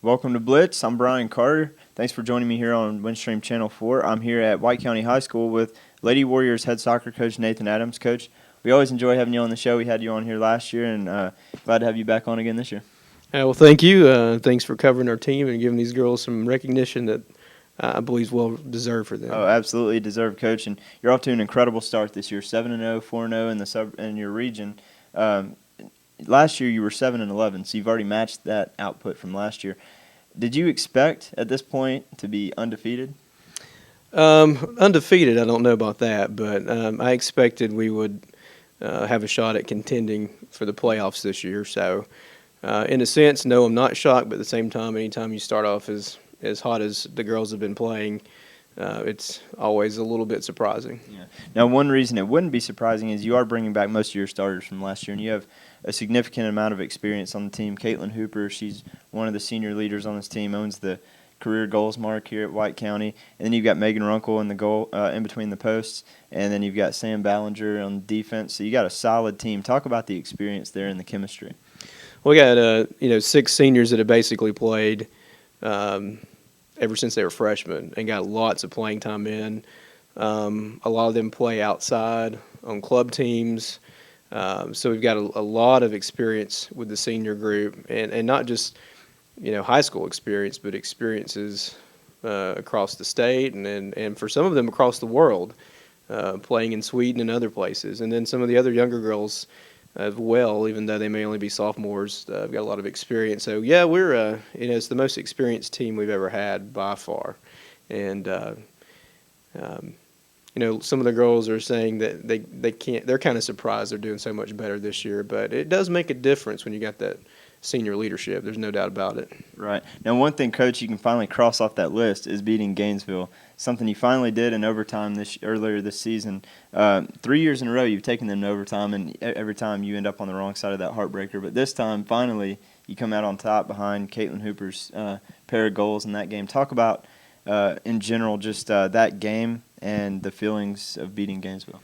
Welcome to Blitz. I'm Brian Carter. Thanks for joining me here on Windstream Channel 4. I'm here at White County High School with Lady Warriors head soccer coach Nathan Adams. Coach, we always enjoy having you on the show. We had you on here last year, and glad to have you back on again this year. Well, thank you. Thanks for covering our team and giving these girls some recognition that I believe is well deserved for them. Oh, absolutely deserved, Coach. And you're off to an incredible start this year, 7-0, 4-0 in your region. Last year you were 7-11, so you've already matched that output from last year. Did you expect at this point to be undefeated? Undefeated, I don't know about that, but I expected we would have a shot at contending for the playoffs this year. So, in a sense, no, I'm not shocked, but at the same time, anytime you start off as hot as the girls have been playing, it's always a little bit surprising. Yeah. Now, one reason it wouldn't be surprising is you are bringing back most of your starters from last year, and you have a significant amount of experience on the team. Caitlin Hooper, she's one of the senior leaders on this team, owns the career goals mark here at White County. And then you've got Megan Runkle in the goal in between the posts, and then you've got Sam Ballinger on defense. So you got a solid team. Talk about the experience there and the chemistry. We got 6 seniors that have basically played ever since they were freshmen and got lots of playing time in. A lot of them play outside on club teams. So we've got a lot of experience with the senior group, and not just high school experience, but experiences across the state and for some of them across the world, playing in Sweden and other places. And then some of the other younger girls as well, even though they may only be sophomores, have got a lot of experience. So yeah, we're it's the most experienced team we've ever had by far. And some of the girls are saying that they can't. They're kind of surprised they're doing so much better this year, but it does make a difference when you got that senior leadership. There's no doubt about it. Right. Now, one thing, Coach, you can finally cross off that list is beating Gainesville, something you finally did in overtime earlier this season. 3 years in a row, you've taken them to overtime, and every time you end up on the wrong side of that heartbreaker. But this time, finally, you come out on top behind Caitlin Hooper's pair of goals in that game. Talk about, in general, just that game and the feelings of beating Gainesville.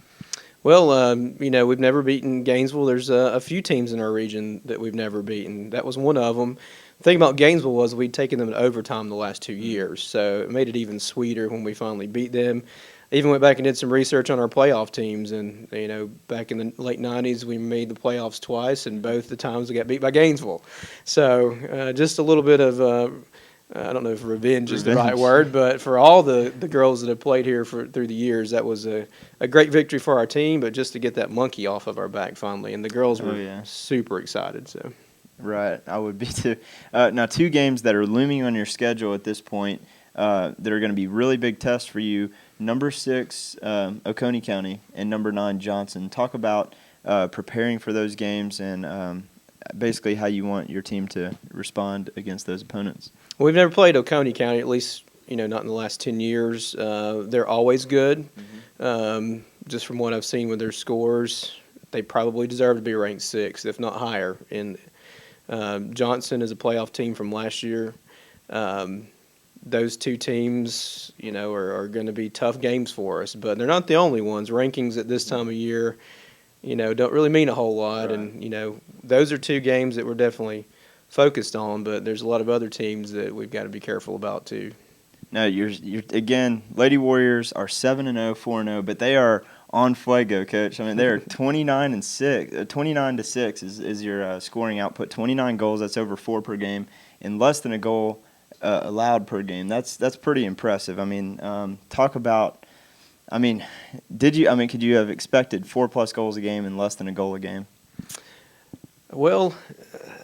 Well, we've never beaten Gainesville. There's a few teams in our region that we've never beaten. That was one of them. The thing about Gainesville was we'd taken them to overtime the last 2 years, so it made it even sweeter when we finally beat them. I even went back and did some research on our playoff teams, and back in the late 90s, we made the playoffs twice, and both the times we got beat by Gainesville. So just a little bit of I don't know if revenge is the right word, but for all the girls that have played here through the years, that was a great victory for our team, but just to get that monkey off of our back finally. And the girls were super excited. So, right, I would be too. Now, 2 games that are looming on your schedule at this point that are going to be really big tests for you, number 6, Oconee County, and number 9, Johnson. Talk about preparing for those games and basically how you want your team to respond against those opponents. We've never played Oconee County, at least not in the last 10 years. They're always good. Just from what I've seen with their scores, they probably deserve to be ranked 6th, if not higher. And Johnson is a playoff team from last year. Those 2 teams, are going to be tough games for us, but they're not the only ones. Rankings at this time of year, don't really mean a whole lot. Right. And those are 2 games that we're definitely focused on, but there's a lot of other teams that we've got to be careful about too. Now, you're again, Lady Warriors are 7-0, 4-0, but they are on fuego, Coach. I mean, they're 29-6. 29-6 is your scoring output. 29 goals. That's over 4 per game, and less than a goal allowed per game. That's pretty impressive. I mean, talk about. I mean, could you have expected 4+ goals a game and less than a goal a game? Well,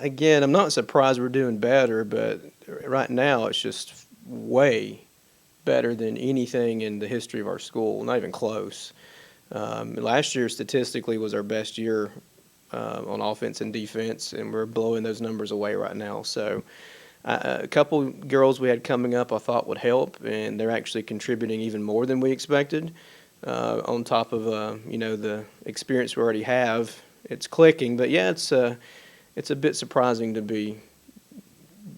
again, I'm not surprised we're doing better, but right now it's just way better than anything in the history of our school, not even close. Last year, statistically, was our best year on offense and defense, and we're blowing those numbers away right now. So a couple girls we had coming up I thought would help, and they're actually contributing even more than we expected. On top of the experience we already have, it's clicking. But yeah, it's a bit surprising to be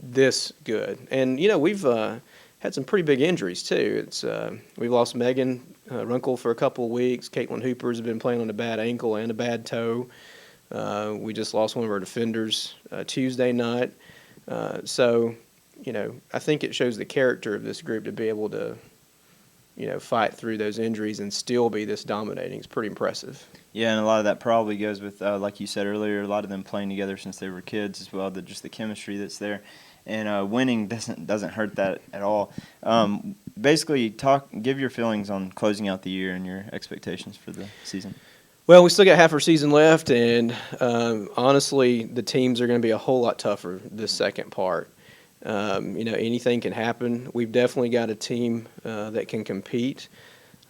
this good. And we've had some pretty big injuries too. We've lost Megan Runkle for a couple of weeks. Caitlin Hooper's been playing on a bad ankle and a bad toe. We just lost one of our defenders Tuesday night. So I think it shows the character of this group to be able to, fight through those injuries and still be this dominating. It's pretty impressive. Yeah, and a lot of that probably goes with, like you said earlier, a lot of them playing together since they were kids as well. Just the chemistry that's there, and winning doesn't hurt that at all. Basically, give your feelings on closing out the year and your expectations for the season. Well, we still got half our season left, and honestly, the teams are going to be a whole lot tougher this second part. Anything can happen. We've definitely got a team that can compete.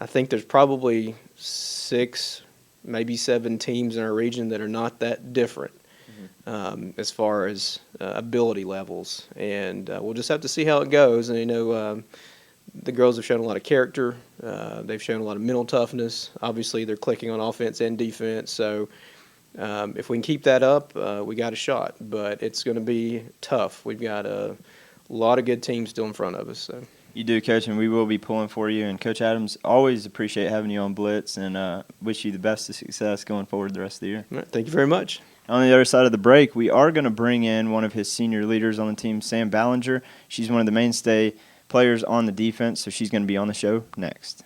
I think there's probably 6, maybe 7 teams in our region that are not that different as far as ability levels, and we'll just have to see how it goes. And the girls have shown a lot of character. They've shown a lot of mental toughness. Obviously, they're clicking on offense and defense. So if we can keep that up, we got a shot. But it's going to be tough. We've got a lot of good teams still in front of us. So. You do, Coach, and we will be pulling for you. And, Coach Adams, always appreciate having you on Blitz, and wish you the best of success going forward the rest of the year. All right, thank you very much. On the other side of the break, we are going to bring in one of his senior leaders on the team, Sam Ballinger. She's one of the mainstay players on the defense, so she's going to be on the show next.